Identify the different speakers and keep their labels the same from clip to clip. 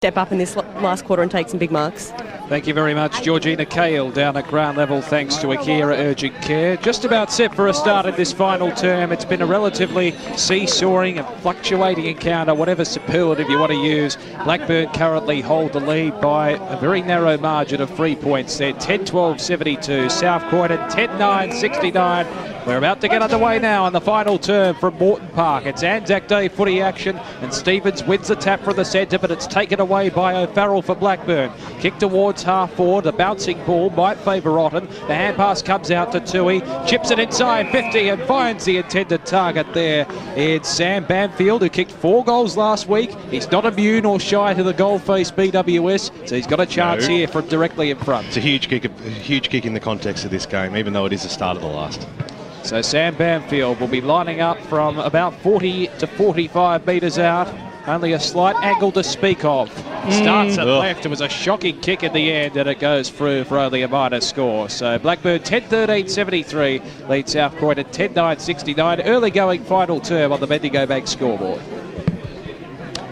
Speaker 1: step up in this last quarter and take some big marks.
Speaker 2: Thank you very much, Georgina Cale, down at ground level, thanks to Akira Urgent Care. Just about set for a start in this final term. It's been a relatively seesawing and fluctuating encounter, whatever superlative you want to use. Blackburn currently hold the lead by a very narrow margin of 3 points there, 10-12-72. South Croydon, 10-9-69. We're about to get underway now in the final term from Moreton Park. It's Anzac Day footy action, and Stevens wins the tap from the centre, but it's taken away by O'Farrell for Blackburn. Kick towards half forward, the bouncing ball might favour Otten. The hand pass comes out to Tui, chips it inside 50 and finds the intended target there. It's Sam Banfield, who kicked 4 goals last week. He's not immune or shy to the goal-faced BWS, so he's got a chance here from directly in front.
Speaker 3: It's a huge kick in the context of this game, even though it is the start of the last.
Speaker 2: So Sam Banfield will be lining up from about 40 to 45 metres out. Only a slight angle to speak of. Starts at left. It was a shocking kick in the end, and it goes through for only a minor score. So Blackburn 10-13-73 leads South Croydon 10-9-69. Early going final term on the Bendigo Bank scoreboard.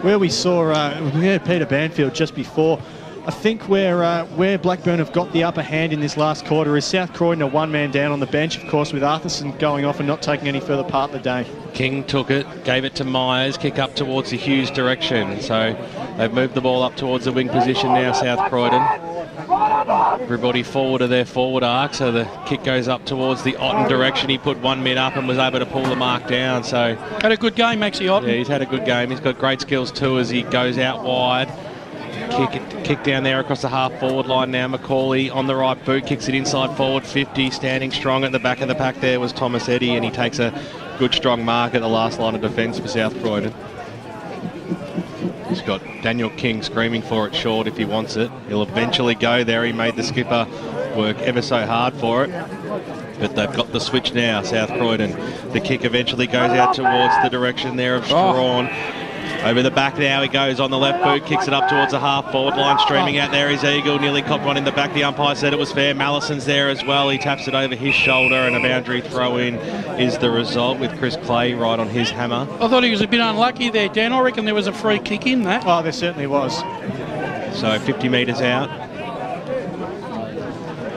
Speaker 4: Where we saw we had Peter Banfield just before. I think where Blackburn have got the upper hand in this last quarter is South Croydon are one man down on the bench, of course, with Arthurson going off and not taking any further part in the day.
Speaker 5: King took it, gave it to Myers, kick up towards the Hughes direction. So they've moved the ball up towards the wing position now, South Croydon. Everybody forward of their forward arc, so the kick goes up towards the Otten direction. He put 1 mid up and was able to pull the mark down. So
Speaker 6: had a good game, Maxie Otten.
Speaker 5: Yeah, he's had a good game. He's got great skills too as he goes out wide. Kick down there across the half-forward line now. Macaulay on the right boot, kicks it inside forward 50. Standing strong at the back of the pack there was Thomas Eddy, and he takes a good strong mark at the last line of defence for South Croydon. He's got Daniel King screaming for it short if he wants it. He'll eventually go there. He made the skipper work ever so hard for it. But they've got the switch now, South Croydon. The kick eventually goes out towards the direction there of Strawn. Over the back now he goes on the left boot, kicks it up towards the half-forward line, streaming out there is Eagle, nearly copped one in the back. The umpire said it was fair. Mallison's there as well. He taps it over his shoulder, and a boundary throw-in is the result with Chris Clay right on his hammer.
Speaker 6: I thought he was a bit unlucky there, Dan. I reckon there was a free kick in that.
Speaker 4: Oh, there certainly was.
Speaker 5: So 50 metres out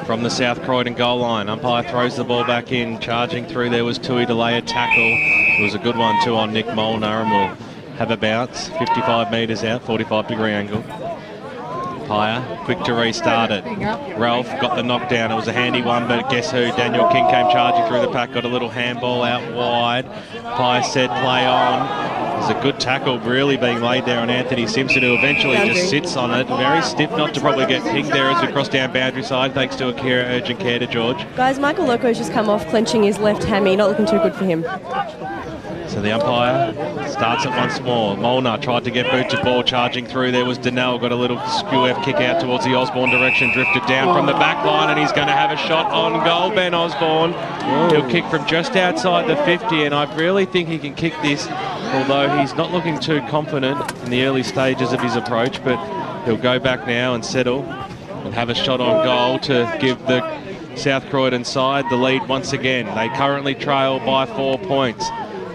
Speaker 5: from the South Croydon goal line. Umpire throws the ball back in. Charging through there was Tui to lay a tackle. It was a good one too on Nick Molnar, and will have a bounce. 55 metres out, 45-degree angle. Pyer, quick to restart it. Ralph got the knockdown. It was a handy one, but guess who? Daniel King came charging through the pack, got a little handball out wide. Pyer said play on. There's a good tackle really being laid there on Anthony Simpson, who eventually just sits on it. Very stiff not to probably get pinged there as we cross down boundary side, thanks to Akira Urgent Care to George.
Speaker 1: Guys, Michael Loco's just come off clenching his left hammy. Not looking too good for him.
Speaker 5: So the umpire starts it once more. Molnar tried to get booted ball, charging through. There was Donnell, got a little skew-F kick out towards the Osborne direction, drifted down from the back line, and he's going to have a shot on goal, Ben Osborne. He'll kick from just outside the 50, and I really think he can kick this, although he's not looking too confident in the early stages of his approach, but he'll go back now and settle and have a shot on goal to give the South Croydon side the lead once again. They currently trail by 4 points.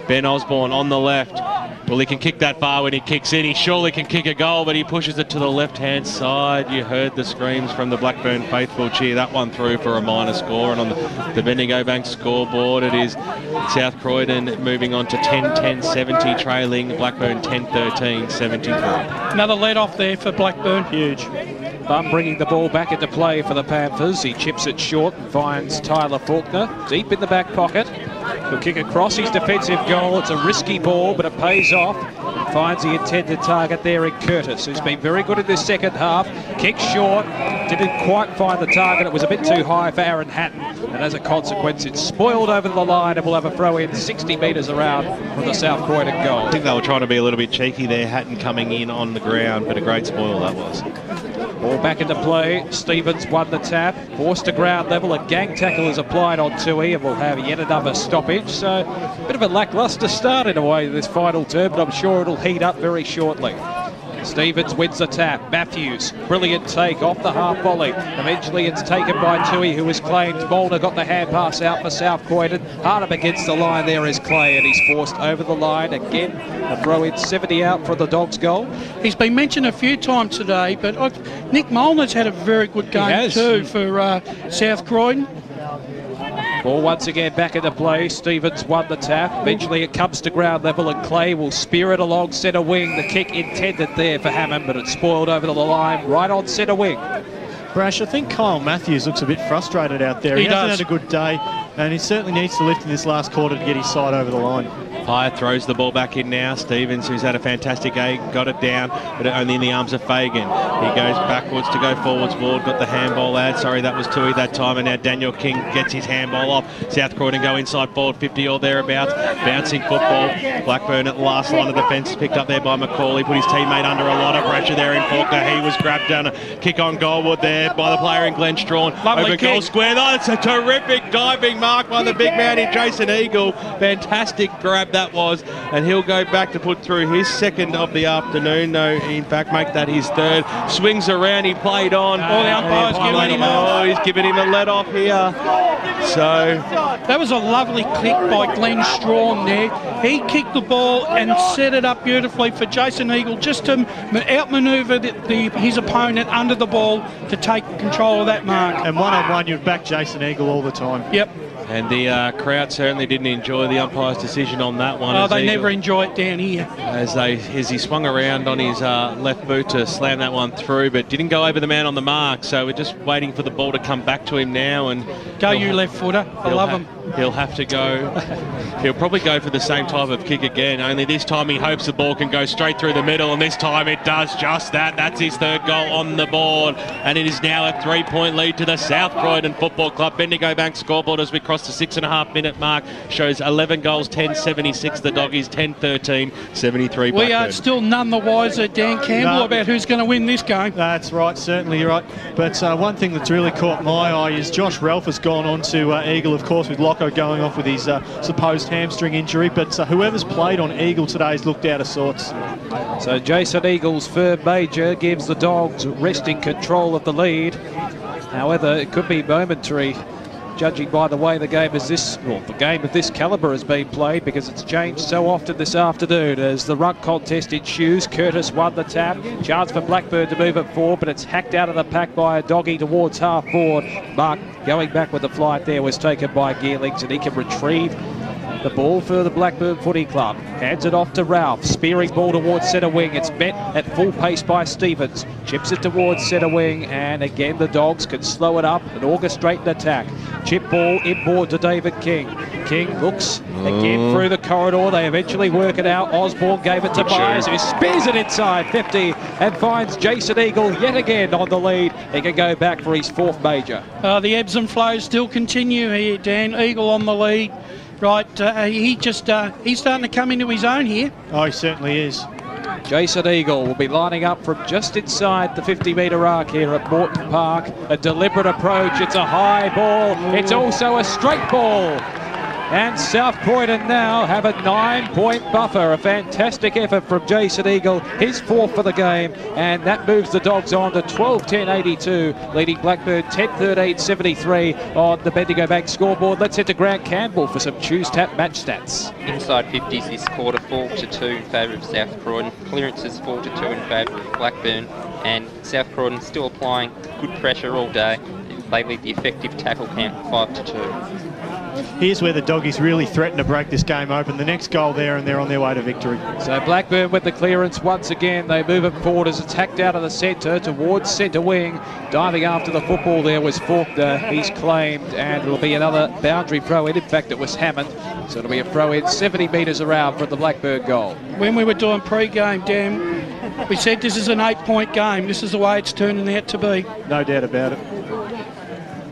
Speaker 5: Ben Osborne on the left. Well, he can kick that far when he kicks in. He surely can kick a goal, but he pushes it to the left-hand side. You heard the screams from the Blackburn faithful cheer that one through for a minor score. And on the Bendigo Bank scoreboard, it is South Croydon moving on to 10-10-70, trailing Blackburn 10-13-73.
Speaker 6: Another let-off there for Blackburn.
Speaker 4: Huge.
Speaker 2: Bum bringing the ball back into play for the Panthers. He chips it short and finds Tyler Faulkner deep in the back pocket. He'll kick across his defensive goal. It's a risky ball, but it pays off. Finds the intended target there in Curtis, who's been very good in this second half. Kick short, didn't quite find the target. It was a bit too high for Aaron Hatton, and as a consequence, it's spoiled over the line, and we'll have a throw in 60 metres around from the South Croydon goal.
Speaker 5: I think they were trying to be a little bit cheeky there, Hatton coming in on the ground, but a great spoil that was.
Speaker 2: Ball back into play. Stevens won the tap. Forced to ground level. A gang tackle is applied on Tui, and we'll have yet another stoppage. So a bit of a lacklustre start in a way this final term, but I'm sure it'll heat up very shortly. Stevens wins the tap. Matthews, brilliant take off the half volley. Eventually it's taken by Tui, who was claimed. Molnar got the hand pass out for South Croydon. Hard up against the line there is Clay, and he's forced over the line again. A throw in, 70 out for the Dogs goal.
Speaker 6: He's been mentioned a few times today, but Nick Molnar's had a very good game too for South Croydon.
Speaker 2: Ball once again back into play. Stevens won the tap. Eventually it comes to ground level and Clay will spear it along centre wing. The kick intended there for Hammond, but it's spoiled over the line right on centre wing.
Speaker 4: Brash, I think Kyle Matthews looks a bit frustrated out there. He hasn't had a good day, and he certainly needs to lift in this last quarter to get his side over the line.
Speaker 5: Pye throws the ball back in now. Stevens, who's had a fantastic game, got it down, but only in the arms of Fagan. He goes backwards to go forwards. Ward got the handball out. Sorry, that was Tui that time, and now Daniel King gets his handball off. South Croydon go inside forward, 50 or thereabouts. Bouncing football. Blackburn at the last line of defence, picked up there by McCauley. Put his teammate under a lot of pressure there in Faulkner. He was grabbed down a kick on goalwood there by the player in Glenn Strawn.
Speaker 6: Lovely
Speaker 5: over
Speaker 6: kick.
Speaker 5: goal square. Oh, it's a terrific diving mark by the big man in Jason Eagle. Fantastic grab that was, and he'll go back to put through his second of the afternoon. No, in fact, make that his third. Swings around, he played on.
Speaker 6: All the umpires giving him off.
Speaker 5: Oh, he's giving him a let off here. So
Speaker 6: that was a lovely kick by Glenn Strawn there. He kicked the ball and set it up beautifully for Jason Eagle just to outmanoeuvre his opponent under the ball to take control of that mark.
Speaker 4: And one-on-one, you'd back Jason Eagle all the time.
Speaker 6: Yep.
Speaker 5: And the crowd certainly didn't enjoy the umpire's decision on that one.
Speaker 6: Oh, they never enjoy it down here.
Speaker 5: As he swung around on his left boot to slam that one through, but didn't go over the man on the mark. So we're just waiting for the ball to come back to him now. And
Speaker 6: go you left footer. I love him.
Speaker 5: He'll have to go. He'll probably go for the same type of kick again, only this time he hopes the ball can go straight through the middle, and this time it does just that. That's his third goal on the board, and it is now a 3-point lead to the South Croydon Football Club. Bendigo Bank scoreboard as we cross the 6.5 minute mark shows 11 goals, 10-76 the Doggies, 10-13, 73 Blackburn.
Speaker 6: We are still none the wiser, Dan Campbell, about who's going to win this game.
Speaker 4: That's right, certainly you're right. But one thing that's really caught my eye is Josh Ralph has gone on to Eagle, of course, with Locko going off with his supposed hamstring injury. But whoever's played on Eagle today has looked out of sorts.
Speaker 2: So Jason Eagle's third major gives the Dogs wresting control of the lead. However, it could be momentary, judging by the way the game of this calibre has been played, because it's changed so often this afternoon. As the ruck contest ensues, Curtis won the tap. Chance for Blackburn to move it forward, but it's hacked out of the pack by a Doggy towards half forward. Mark going back with the flight there was taken by Gearlings, and he can retrieve the ball for the Blackburn Footy Club. Hands it off to Ralph. Spearing ball towards centre wing. It's met at full pace by Stevens. Chips it towards centre wing, and again the Dogs can slow it up and orchestrate an attack. Chip ball inboard to David King. King looks again through the corridor. They eventually work it out. Osborne gave it to Myers, who spears it inside 50 and finds Jason Eagle yet again on the lead. He can go back for his fourth major.
Speaker 6: The ebbs and flows still continue here, Dan. Eagle on the lead. Right, he's starting to come into his own here.
Speaker 4: Oh, he certainly is.
Speaker 2: Jason Eagle will be lining up from just inside the 50-metre arc here at Moreton Park. A deliberate approach. It's a high ball. It's also a straight ball. And South Croydon now have a 9-point buffer. A fantastic effort from Jason Eagle, his fourth for the game, and that moves the Dogs on to 12-10-82, leading Blackburn 10-13-73 on the Bendigo Bank scoreboard. Let's head to Grant Campbell for some Choose Tap match stats.
Speaker 7: Inside 50s this quarter, 4-2 in favour of South Croydon. Clearances 4-2 in favour of Blackburn, and South Croydon still applying good pressure all day. They lead the effective tackle count 5-2.
Speaker 4: Here's where the Doggies really threaten to break this game open. The next goal there, and they're on their way to victory.
Speaker 2: So Blackburn with the clearance once again. They move it forward as it's hacked out of the centre towards centre wing. Diving after the football there was Faulkner. He's claimed, and it'll be another boundary throw in. In fact, it was Hammond. So it'll be a throw in 70 metres around from the Blackburn goal.
Speaker 6: When we were doing pre-game, Dan, we said this is an 8-point game. This is the way it's turning out to be.
Speaker 4: No doubt about it.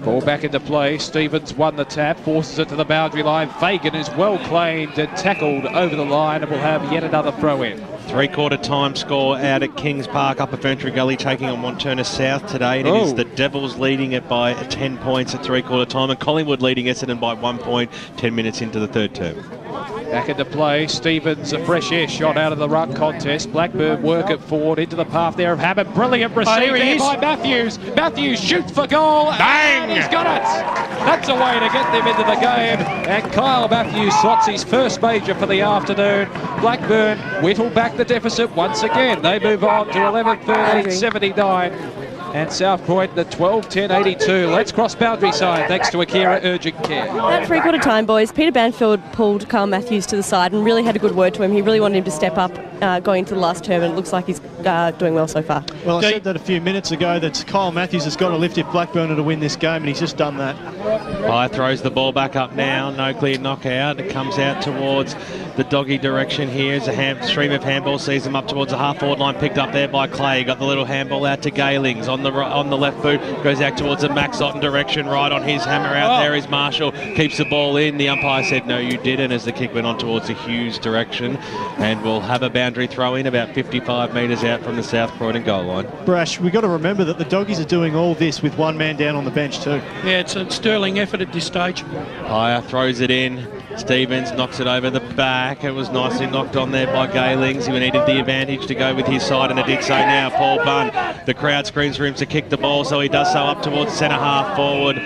Speaker 2: Ball back into play. Stevens won the tap, forces it to the boundary line. Fagan is well claimed and tackled over the line, and will have yet another throw in.
Speaker 5: Three-quarter time score out at Kings Park, Upper Ferntree Gully, taking on Montana South today. And it is the Devils leading it by 10 points at three-quarter time, and Collingwood leading Essendon by 1 point, 10 minutes into the third term.
Speaker 2: Back into play. Stevens, a fresh air shot out of the ruck contest. Blackburn work it forward into the path there of Hammond. Brilliant receive there by Matthews. Matthews shoots for goal. Bang! And he's got it. That's a way to get them into the game. And Kyle Matthews slots his first major for the afternoon. Blackburn whittle back the deficit once again. They move on to 11-13-79. And South Croydon the 12-10-82. Let's cross boundary side thanks to Akira Urgent Care.
Speaker 1: At three-quarter time, boys, Peter Banfield pulled Carl Matthews to the side and really had a good word to him. He really wanted him to step up going into the last term, and it looks like he's doing well so far.
Speaker 4: Well, I said that a few minutes ago, that Kyle Matthews has got to lift if Blackburn are to win this game, and he's just done that.
Speaker 5: Pye throws the ball back up now. No clear knockout. It comes out towards the doggy direction here. As a stream of handball sees him up towards the half-forward line, picked up there by Clay. Got the little handball out to Galings on the left boot. Goes out towards the Max Otten direction. Right on his hammer out there is Marshall. Keeps the ball in. The umpire said, no, you didn't, as the kick went on towards the Hughes direction. And we'll have a boundary throw in about 55 metres out from the South Croydon goal line.
Speaker 4: Brash, we've got to remember that the doggies are doing all this with one man down on the bench too.
Speaker 6: Yeah, it's a sterling effort at this stage.
Speaker 5: Pye throws it in. Stevens knocks it over the back. It was nicely knocked on there by Galings. He needed the advantage to go with his side, and it did so now. Paul Bunn, the crowd screams for him to kick the ball, so he does so up towards centre half forward.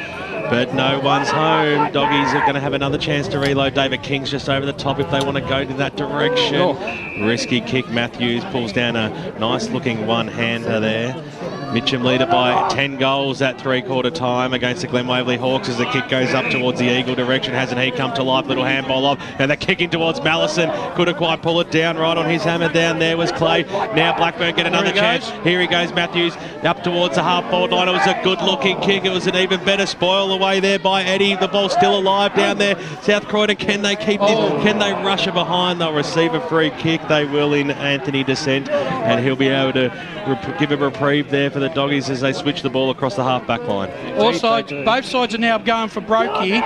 Speaker 5: But no one's home. Doggies are going to have another chance to reload. David King's just over the top if they want to go to that direction. Oh. Risky kick. Matthews pulls down a nice-looking one-hander there. Mitcham leader by 10 goals at three-quarter time against the Glen Waverley Hawks as the kick goes up towards the Eagle direction. Hasn't he come to life? Little handball off, and the kicking towards Mallison. Couldn't quite pull it down. Right on his hammer down there was Clay. Now Blackburn get another chance. Here he goes, Matthews, up towards the half-forward line. It was a good-looking kick. It was an even better spoil away there by Eddie. The ball's still alive down there. South Croydon, can they keep this? Can they rush it behind? They'll receive a free kick. They will in Anthony Descent, and he'll be able to give a reprieve there for the doggies as they switch the ball across the half-back line.
Speaker 6: Both sides are now going for broke here.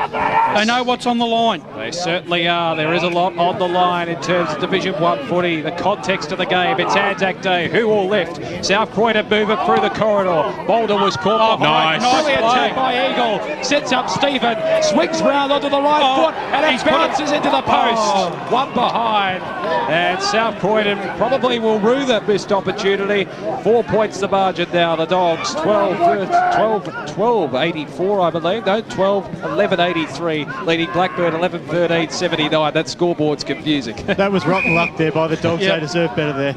Speaker 6: They know what's on the line.
Speaker 2: They certainly are. There is a lot on the line in terms of Division 1 footy. The context of the game, it's Anzac Day. Who will lift? South Croydon moving through the corridor. Boulder was caught behind.
Speaker 5: Nice.
Speaker 2: Brilliant take by Eagle. Sets up Stephen. Swings round onto the right foot, and it bounces into the post. One behind. And South Croydon probably will rue that missed opportunity. 4 points the margin now. The Dogs 12-84, I believe. No, 12-11-83, leading Blackburn 11-13-79. That scoreboard's confusing.
Speaker 4: That was rotten luck there by the Dogs. Yep. They deserve better there.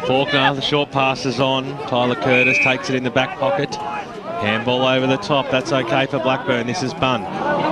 Speaker 5: Faulkner, the short pass is on. Tyler Curtis takes it in the back pocket. Handball over the top. That's okay for Blackburn. This is Bunn.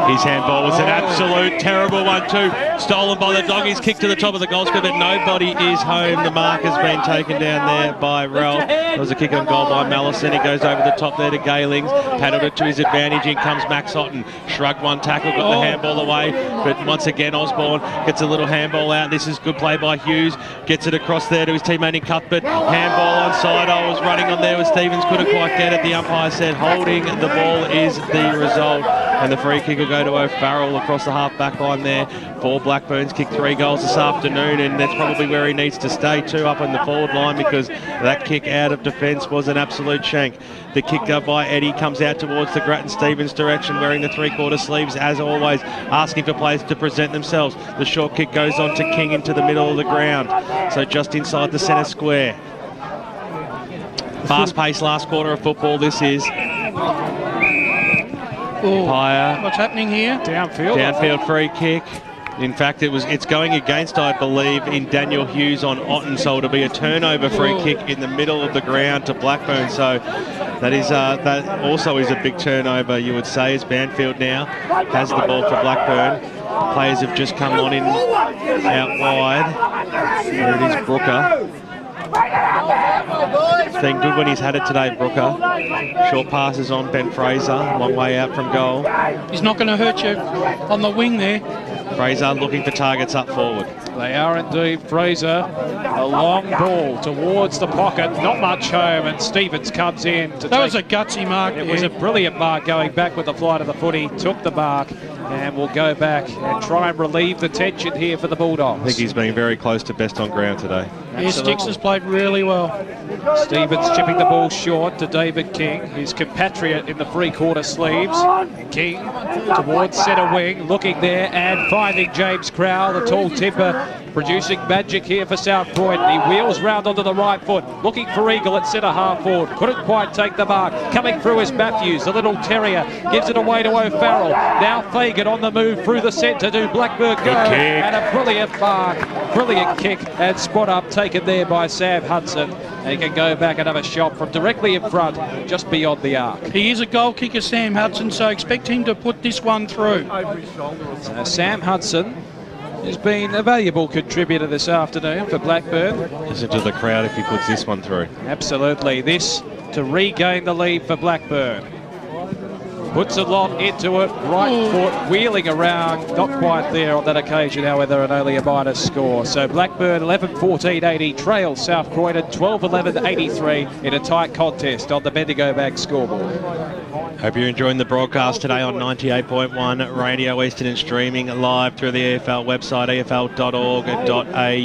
Speaker 5: His handball was an absolute terrible one too. Stolen by the Doggies. Kicked to the top of the goal square, but nobody is home. The mark has been taken down there by Ralph. There was a kick on goal by Mallison. He goes over the top there to Galings. Paddled it to his advantage. In comes Max Otten. Shrugged one tackle. Got the handball away. But once again, Osborne gets a little handball out. This is good play by Hughes. Gets it across there to his teammate in Cuthbert. Handball onside. I was running on there with Stevens. Couldn't quite get it. The umpire said holding the ball is the result, and the free kick will go to O'Farrell across the half-back line there for Blackburn's kicked 3 goals this afternoon, and that's probably where he needs to stay too, up on the forward line, because that kick out of defence was an absolute shank. The kick by Eddie comes out towards the Grattan Stevens direction, wearing the three-quarter sleeves as always, asking for players to present themselves. The short kick goes on to King into the middle of the ground, so just inside the centre square. Fast-paced last quarter of football this is. Pye.
Speaker 6: What's happening here?
Speaker 2: Downfield
Speaker 5: Free kick. In fact, it's going against, I believe, in Daniel Hughes on Otten, so it'll be a turnover free kick in the middle of the ground to Blackburn. So that also is a big turnover, you would say, as Banfield now has the ball for Blackburn. Players have just come on in out wide. There it is, Brooker. It's been good when he's had it today, Brooker. Short passes on Ben Fraser, long way out from goal.
Speaker 6: He's not going to hurt you on the wing there.
Speaker 5: Fraser looking for targets up forward.
Speaker 2: They are indeed. Fraser, a long ball towards the pocket, not much home, and Stevens comes in.
Speaker 6: That was a gutsy mark.
Speaker 2: It was a brilliant mark going back with the flight of the footy, took the mark, and will go back and try and relieve the tension here for the Bulldogs.
Speaker 5: I think he's been very close to best on ground today.
Speaker 6: Sticks has played really well.
Speaker 2: Stevens chipping the ball short to David King, his compatriot in the three-quarter sleeves. King towards centre wing, looking there and finding James Crowell, the tall timber, producing magic here for South Croydon. He wheels round onto the right foot, looking for Eagle at centre half forward. Couldn't quite take the mark. Coming through is Matthews, the little terrier, gives it away to O'Farrell. Now Fagan on the move through the centre to Blackburn go. And a brilliant mark, brilliant kick and spot up taken there by Sam Hudson. And he can go back and have a shot from directly in front, just beyond the arc.
Speaker 6: He is a goal kicker, Sam Hudson, so expect him to put this one through.
Speaker 2: So Sam Hudson has been a valuable contributor this afternoon for Blackburn.
Speaker 5: Listen to the crowd if he puts this one through.
Speaker 2: Absolutely. This to regain the lead for Blackburn. Puts a lot into it, right foot, wheeling around, not quite there on that occasion, however, and only a minus score. So Blackburn 11-14-80 trails South Croydon 12-11-83 in a tight contest on the Bendigo Bank scoreboard.
Speaker 5: Hope you're enjoying the broadcast today on 98.1 Radio Eastern and streaming live through the EFL website, efl.org.au.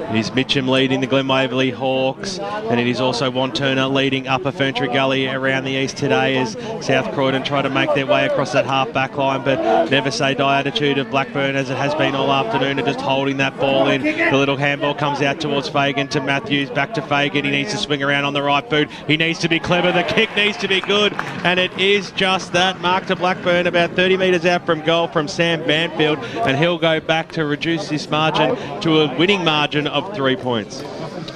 Speaker 5: It is Mitcham leading the Glen Waverley Hawks, and it is also Juan Turner leading Upper Ferntree Gully around the east today as South Croydon try to make their way across that half-back line, but never say die attitude of Blackburn as it has been all afternoon, and just holding that ball in. The little handball comes out towards Fagan to Matthews, back to Fagan. He needs to swing around on the right boot. He needs to be clever. The kick needs to be good, and it is just that. Mark to Blackburn about 30 metres out from goal from Sam Banfield, and he'll go back to reduce this margin to a winning margin of 3 points.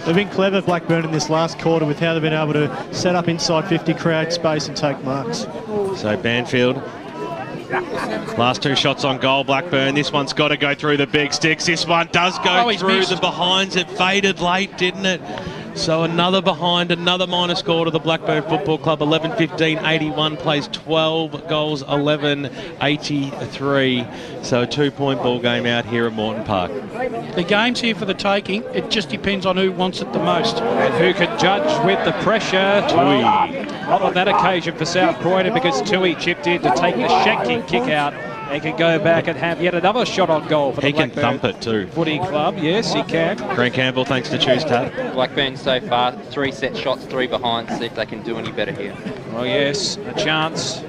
Speaker 4: They've been clever, Blackburn, in this last quarter with how they've been able to set up inside 50, create space and take marks.
Speaker 5: So Banfield, last two shots on goal, Blackburn. This one's got to go through the big sticks. This one does go through the behinds. It faded late, didn't it? So another behind, another minus score to the Blackburn Football Club. 11-15-81 plays 12 goals, 11-83. So a 2-point ball game out here at Moreton Park.
Speaker 6: The game's here for the taking. It just depends on who wants it the most.
Speaker 2: And who can judge with the pressure.
Speaker 5: Tui.
Speaker 2: Not on that occasion for South Croydon because Tui chipped in to take the shanking kick out. They can go back and have yet another shot on goal for the Blackburn.
Speaker 5: He can thump it too.
Speaker 2: Footy club, yes, he can.
Speaker 5: Grant Campbell, thanks to Choose Tab.
Speaker 7: Blackburn so far, 3 set shots, 3 behind. See if they can do any better here.
Speaker 2: Oh yes, a chance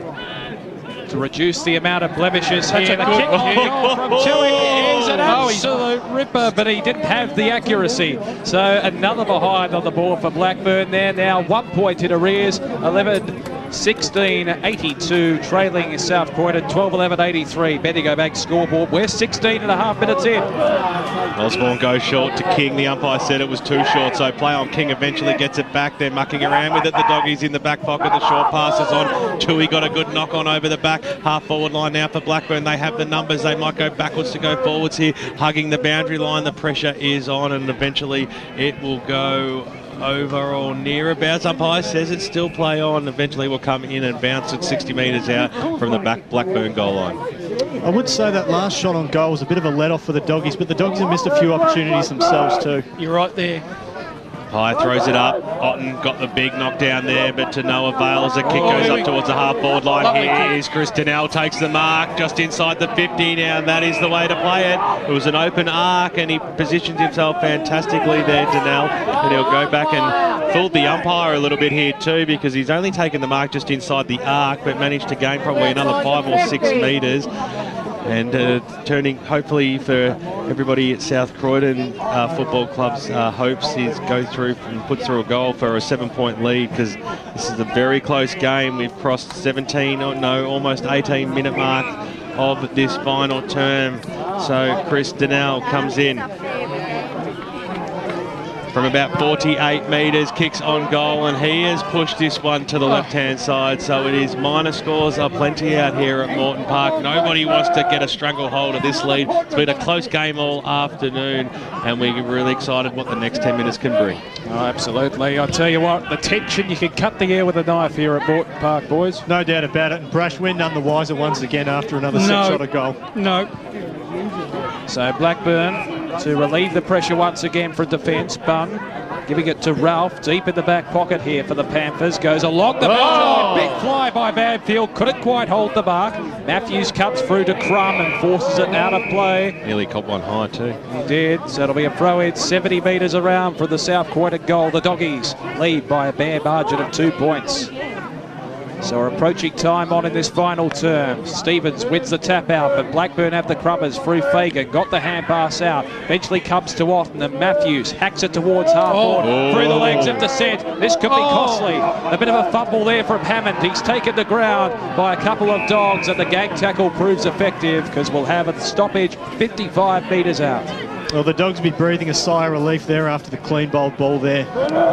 Speaker 2: to reduce the amount of blemishes here. The kick from Tui is an absolute ripper, but he didn't have the accuracy. So another behind on the board for Blackburn there. Now 1 point in arrears, 11-16-82, trailing South Croydon 12-11-83. Bendigo Bank scoreboard. We're 16 and a half minutes in.
Speaker 5: Osborne goes short to King. The umpire said it was too short, so play on. King eventually gets it back. They're mucking around with it. The doggies in the back pocket. The short passes on. Tui got a good knock on over the back. Half forward line now for Blackburn. They have the numbers. They might go backwards to go forwards here. Hugging the boundary line. The pressure is on, and eventually it will go over or near about. Umpire says it's still play on. Eventually will come in and bounce at 60 metres out from the back Blackburn goal line.
Speaker 4: I would say that last shot on goal was a bit of a let-off for the doggies, but the doggies have missed a few opportunities themselves too.
Speaker 6: You're right there.
Speaker 5: High throws it up. Otten got the big knockdown there, but to no avail as the kick goes up towards the half-forward line. Here is Chris Donnell, takes the mark just inside the 50 now, and that is the way to play it. It was an open arc, and he positions himself fantastically there, Donnell, and he'll go back and fooled the umpire a little bit here too, because he's only taken the mark just inside the arc, but managed to gain probably another 5 or 6 metres. And turning, hopefully, for everybody at South Croydon Football Club's hopes is go through and put through a goal for a 7-point lead, because this is a very close game. We've crossed 17, almost 18-minute mark of this final term. So Chris Donnell comes in from about 48 metres, kicks on goal, and he has pushed this one to the left-hand side. So it is minor scores are plenty out here at Moreton Park. Nobody wants to get a stranglehold of this lead. It's been a close game all afternoon, and we're really excited what the next 10 minutes can bring.
Speaker 2: Oh, absolutely. I tell you what, the tension, you can cut the air with a knife here at Moreton Park, boys.
Speaker 4: No doubt about it. And Brash, we're none the wiser once again after another set-shot of goal.
Speaker 6: No.
Speaker 2: So Blackburn to relieve the pressure once again for defence. Bunn Giving it to Ralph, deep in the back pocket here for the Panthers. Goes along the boundary line. Big fly by Banfield. Couldn't quite hold the mark. Matthews comes through to Crum and forces it out of play.
Speaker 5: Nearly caught one high too.
Speaker 2: He did. So it'll be a throw-in 70 metres around for the South Croydon goal. The Doggies lead by a bare margin of 2 points. So we're approaching time on in this final term. Stevens wins the tap out, but Blackburn have the crummers through Fagan. Got the hand pass out. Eventually comes to Otten, and Matthews hacks it towards half-forward. Through the legs of Descent. This could be costly. A bit of a fumble there from Hammond. He's taken the ground by a couple of dogs, and the gang tackle proves effective because we'll have a stoppage 55 metres out.
Speaker 4: Well, the Dogs will be breathing a sigh of relief there after the clean bowled ball there.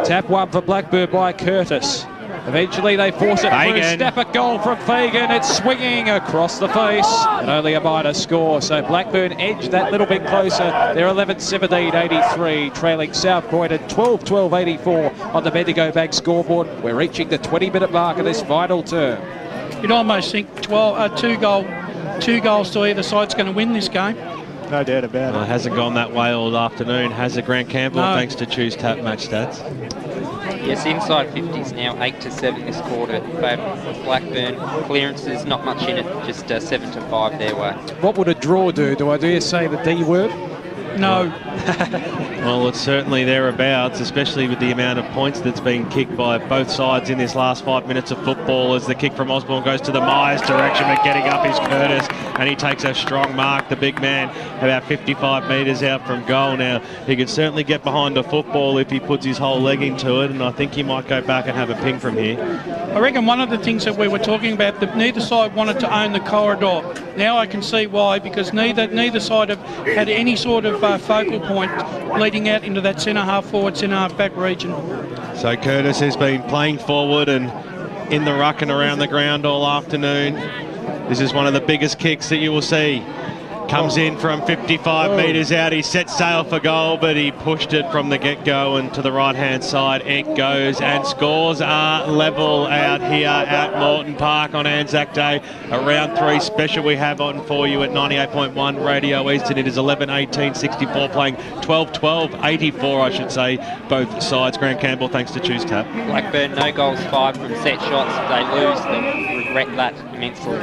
Speaker 2: Tap one for Blackburn by Curtis. Eventually they force it through. Snap at goal from Fagan. It's swinging across the face. And only a minor score. So Blackburn edged that little bit closer. They're 11-17-83, trailing South Croydon 12-12-84 on the Bendigo Bank scoreboard. We're reaching the 20-minute mark of this final term.
Speaker 6: You'd almost think two goals to either side's going to win this game.
Speaker 4: No doubt about it.
Speaker 5: It hasn't gone that way all afternoon, has it, Grant Campbell? No. Thanks to Choose Tap Match Stats.
Speaker 7: Yes, inside 50s now, 8-7 this quarter. Favourite Blackburn. Clearances, not much in it, just 7-5 their way.
Speaker 2: What would a draw do? Do I dare say the D word?
Speaker 6: No.
Speaker 5: Well, it's certainly thereabouts, especially with the amount of points that's been kicked by both sides in this last 5 minutes of football, as the kick from Osborne goes to the Myers direction, but getting up is Curtis, and he takes a strong mark, the big man, about 55 metres out from goal. Now, he can certainly get behind a football if he puts his whole leg into it, and I think he might go back and have a ping from here.
Speaker 6: I reckon one of the things that we were talking about, that neither side wanted to own the corridor. Now I can see why, because neither side have had any sort of focal point leading out into that centre-half forward, centre-half back region.
Speaker 5: So Curtis has been playing forward and in the ruck and around the ground all afternoon. This is one of the biggest kicks that you will see. Comes in from 55 metres out. He set sail for goal, but he pushed it from the get-go, and to the right-hand side it goes, and scores are level out here at Morton Park on Anzac Day. A round 3 special we have on for you at 98.1 Radio Eastern. It is 11-18-64 playing 12-12-84, I should say, both sides. Grant Campbell, thanks to Choose Tap.
Speaker 7: Blackburn, no goals fired from set shots. They lose, they regret that immensely.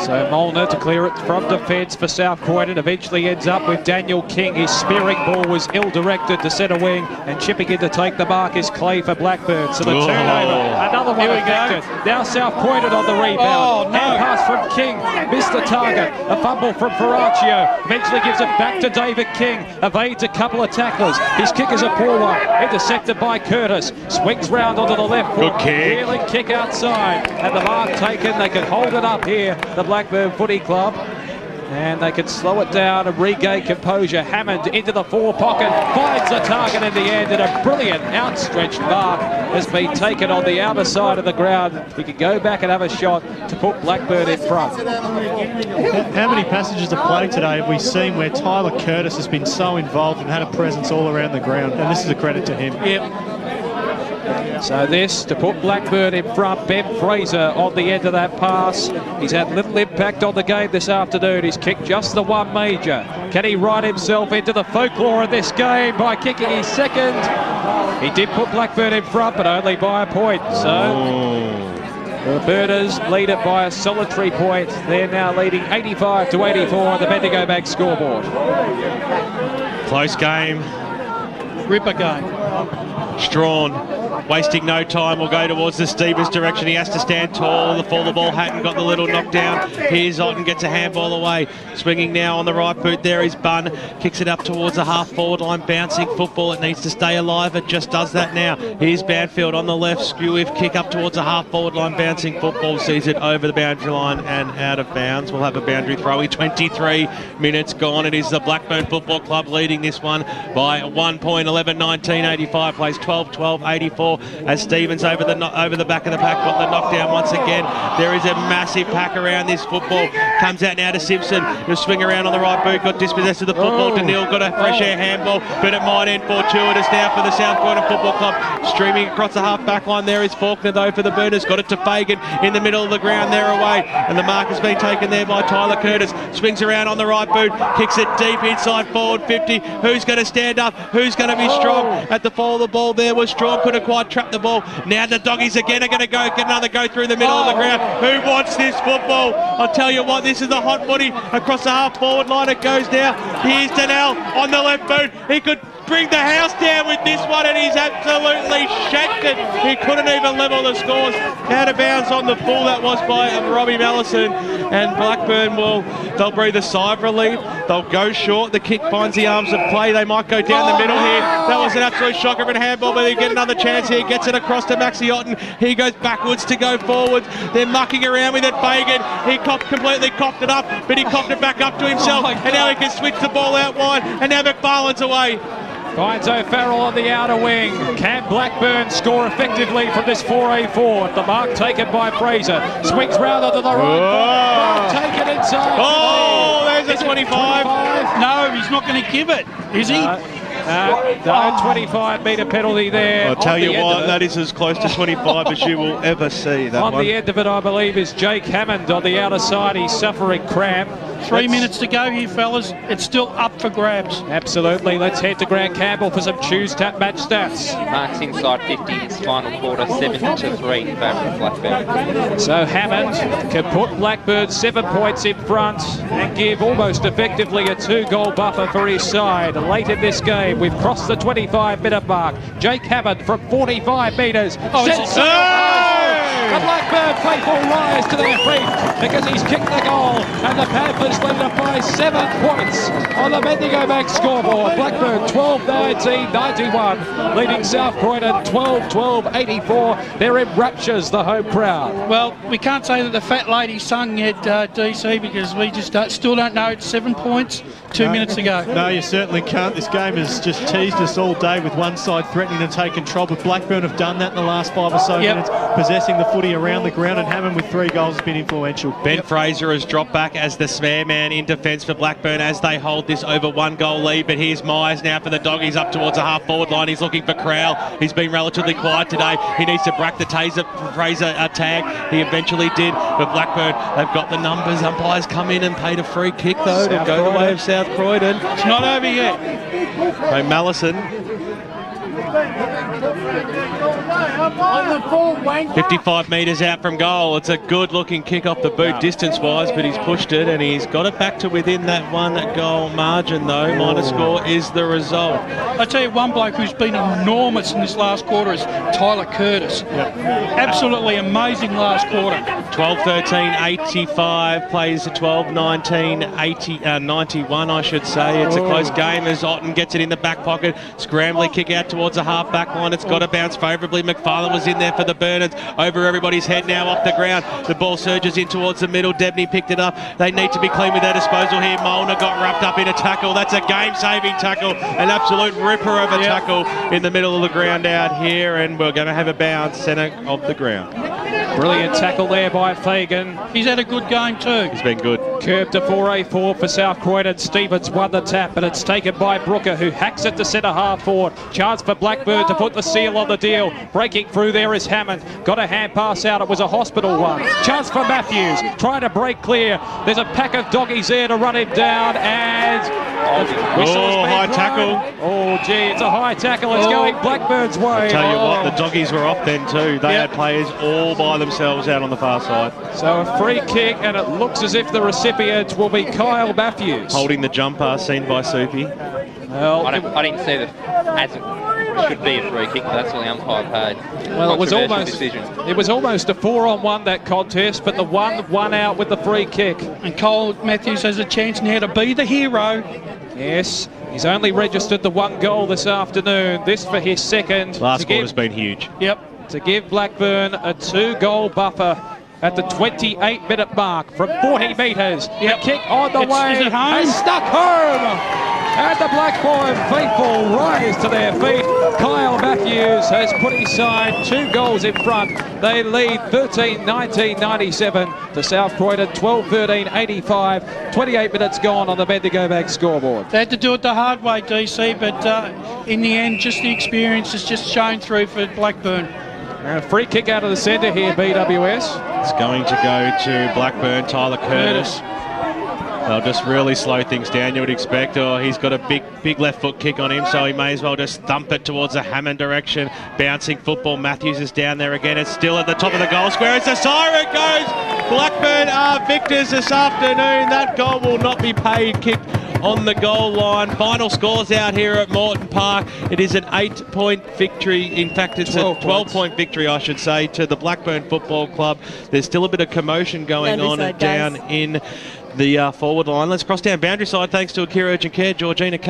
Speaker 2: So Molnar to clear it from defence for South Croydon, eventually ends up with Daniel King. His spearing ball was ill-directed to centre wing, and chipping in to take the mark is Clay for Blackburn. So the turnover, another one affected. Now South Croydon on the rebound. Hand pass from King, missed the target. A fumble from Ferraccio, eventually gives it back to David King. Evades a couple of tacklers. His kick is a poor one, intercepted by Curtis. Swings round onto the left foot.
Speaker 5: Good kick.
Speaker 2: Wheeling kick outside, and the mark taken. They can hold it up here, the Blackburn Footy Club. And they can slow it down and regain composure. Hammond into the forward pocket, finds the target in the end, and a brilliant outstretched mark has been taken on the outer side of the ground. He can go back and have a shot to put Blackburn in front.
Speaker 4: How many passages of play today have we seen where Tyler Curtis has been so involved and had a presence all around the ground? And this is a credit to him.
Speaker 6: Yep.
Speaker 2: So this to put Blackburn in front. Ben Fraser on the end of that pass. He's had little impact on the game this afternoon. He's kicked just the one major. Can he write himself into the folklore of this game by kicking his second? He did put Blackburn in front, but only by a point. So the Birders lead it by a solitary point. They're now leading 85-84 on the Bendigo Bank scoreboard.
Speaker 5: Close game.
Speaker 6: Ripper game.
Speaker 5: Strawn, wasting no time, will go towards the Stevens direction. He has to stand tall. The ball hadn't got the little knockdown. Here's Otten, gets a handball away. Swinging now on the right boot. There is Bunn. Kicks it up towards the half-forward line. Bouncing football. It needs to stay alive. It just does that now. Here's Banfield on the left. Skew-if kick up towards the half-forward line. Bouncing football. Sees it over the boundary line and out of bounds. We'll have a boundary throw. 23 minutes gone. It is the Blackburn Football Club leading this one by 1 point. 11-19-85. Plays 12-12-84. ball as Stevens over the back of the pack got the knockdown once again. There is a massive pack around this football. Comes out now to Simpson. He'll swing around on the right boot, got dispossessed of the football. Daniil got a fresh air handball, but it might end fortuitous now for the South Croydon Football Club. Streaming across the half back line there is Faulkner though for the Burners. Got it to Fagan in the middle of the ground there away. And the mark has been taken there by Tyler Curtis. Swings around on the right boot, kicks it deep inside forward 50. Who's going to stand up? Who's going to be strong? At the fall of the ball there was Strong, couldn't quite trap the ball. Now the Doggies again are going to get another go through the middle of the ground. Who wants this football? I'll tell you what, this is a hot footy across the half forward line. It goes now. Here's Donnell on the left boot. He could bring the house down with this one, and he's absolutely shanked it. He couldn't even level the scores. Out of bounds on the full, that was by Robbie Mallison. And Blackburn they'll breathe a sigh of relief. They'll go short. The kick finds the arms of play. They might go down the middle here. That was an absolute shocker of a handball, but they get another chance here. Gets it across to Maxi Otten. He goes backwards to go forward. They're mucking around with it. Fagan, he completely coughed it up, but he coughed it back up to himself. And now he can switch the ball out wide. And now McFarlane's away.
Speaker 2: Finds O'Farrell on the outer wing. Can Blackburn score effectively from this 4A4? The mark taken by Fraser. Swings rather than the right. Taken inside.
Speaker 5: Oh, there's a 25.
Speaker 6: No, he's not going to give it, is he?
Speaker 2: No, 25-metre penalty there.
Speaker 5: I'll tell you what, that is as close to 25 as you will ever see. That
Speaker 2: on the end of it, I believe, is Jake Hammond on the outer side. He's suffering cramp.
Speaker 6: 3 minutes to go here, fellas. It's still up for grabs.
Speaker 2: Absolutely. Let's head to Grant Campbell for some Tuesday match stats.
Speaker 7: Marks inside 50 this final quarter, 7-3 in favour of Blackburn.
Speaker 2: So Hammond can put Blackburn 7 points in front and give almost effectively a 2-goal buffer for his side. Late in this game, we've crossed the 25-minute mark. Jake Hammond from 45 metres. The Blackburn faithful rise to their feet because he's kicked the goal, and the Panthers lead up by 7 points on the Bendigo Bank scoreboard. Blackburn 12-19-91, leading South Croydon 12-12-84. They're in raptures, the home crowd.
Speaker 6: Well, we can't say that the fat lady sung yet, DC, because we just still don't know. It's 7 points, 2 minutes to go.
Speaker 4: No, you certainly can't. This game has just teased us all day with one side threatening to take control, but Blackburn have done that in the last 5 or so minutes, possessing the footy around the ground, and Hammond with 3 goals has been influential.
Speaker 5: Ben Fraser has dropped back as the spare man in defence for Blackburn as they hold this over 1-goal lead, but here's Myers now for the Doggies up towards the half-forward line. He's looking for Crowell. He's been relatively quiet today. He needs to break the Fraser tag. He eventually did, but Blackburn, they've got the numbers. Umpires come in and paid a free kick, though, to go the way of South Croydon.
Speaker 6: It's not over yet.
Speaker 5: So Mallison 55 metres out from goal. It's a good looking kick off the boot distance wise, but he's pushed it and he's got it back to within that 1-goal margin though. Minor score is the result.
Speaker 6: I tell you, one bloke who's been enormous in this last quarter is Tyler Curtis. Absolutely amazing last quarter.
Speaker 5: 12-13-85 plays 12-19-91 I should say. It's a close game as Otten gets it in the back pocket. Scrambling kick out towards the half back line. It's got to bounce favourably. McFarlane was in there for the Burners. Over everybody's head now off the ground. The ball surges in towards the middle. Debney picked it up. They need to be clean with their disposal here. Molnar got wrapped up in a tackle. That's a game-saving tackle. An absolute ripper of a tackle in the middle of the ground out here, and we're going to have a bounce centre of the ground.
Speaker 2: Brilliant tackle there by Fagan.
Speaker 6: He's had a good game too.
Speaker 5: He's been good.
Speaker 2: Curved to 4A4 for South Croydon. Stevens won the tap, but it's taken by Brooker, who hacks it to centre half forward. Chance for Blackburn to put the seal on the deal. Breaking through there is Hammond. Got a hand pass out. It was a hospital one. Chance for Matthews. Trying to break clear. There's a pack of Doggies there to run him down, and
Speaker 5: high tackle.
Speaker 2: Oh, gee, it's a high tackle. It's going Blackburn's way.
Speaker 5: I tell you what, the Doggies were off then too. They had players all by themselves out on the far side.
Speaker 2: So a free kick, and it looks as if the recipient will be Kyle Matthews.
Speaker 5: Holding the jumper, seen by Soupy.
Speaker 2: Well,
Speaker 7: I didn't see that as it should be a free kick, but that's what the umpire paid.
Speaker 2: Well, it was almost a 4-on-1, that contest, but the one won out with the free kick.
Speaker 6: And Kyle Matthews has a chance now to be the hero.
Speaker 2: Yes, he's only registered the 1 goal this afternoon. This for his second.
Speaker 5: Last quarter's been huge.
Speaker 6: Yep.
Speaker 2: To give Blackburn a 2-goal buffer at the 28-minute mark from 40 metres. The kick on the way.
Speaker 6: Is it home?
Speaker 2: Has stuck home. And the Blackburn faithful rise to their feet. Kyle Matthews has put his side 2 goals in front. They lead 13-19-97 to South Croydon, 12-13-85. 28 minutes gone on the Bendigo Mag scoreboard.
Speaker 6: They had to do it the hard way, DC, but in the end, just the experience has just shown through for Blackburn.
Speaker 2: And a free kick out of the centre here, BWS.
Speaker 5: It's going to go to Blackburn, Tyler Curtis. They'll just really slow things down, you would expect. Oh, he's got a big left foot kick on him, so he may as well just thump it towards the Hammond direction. Bouncing football. Matthews is down there again. It's still at the top of the goal square. As the siren goes, Blackburn are victors this afternoon. That goal will not be paid. Kick on the goal line. Final scores out here at Moreton Park. It is an 8-point victory. In fact, it's a 12-point victory, I should say, to the Blackburn Football Club. There's still a bit of commotion going on down in the forward line. Let's cross down boundary side thanks to Akira Urgent Care, Georgina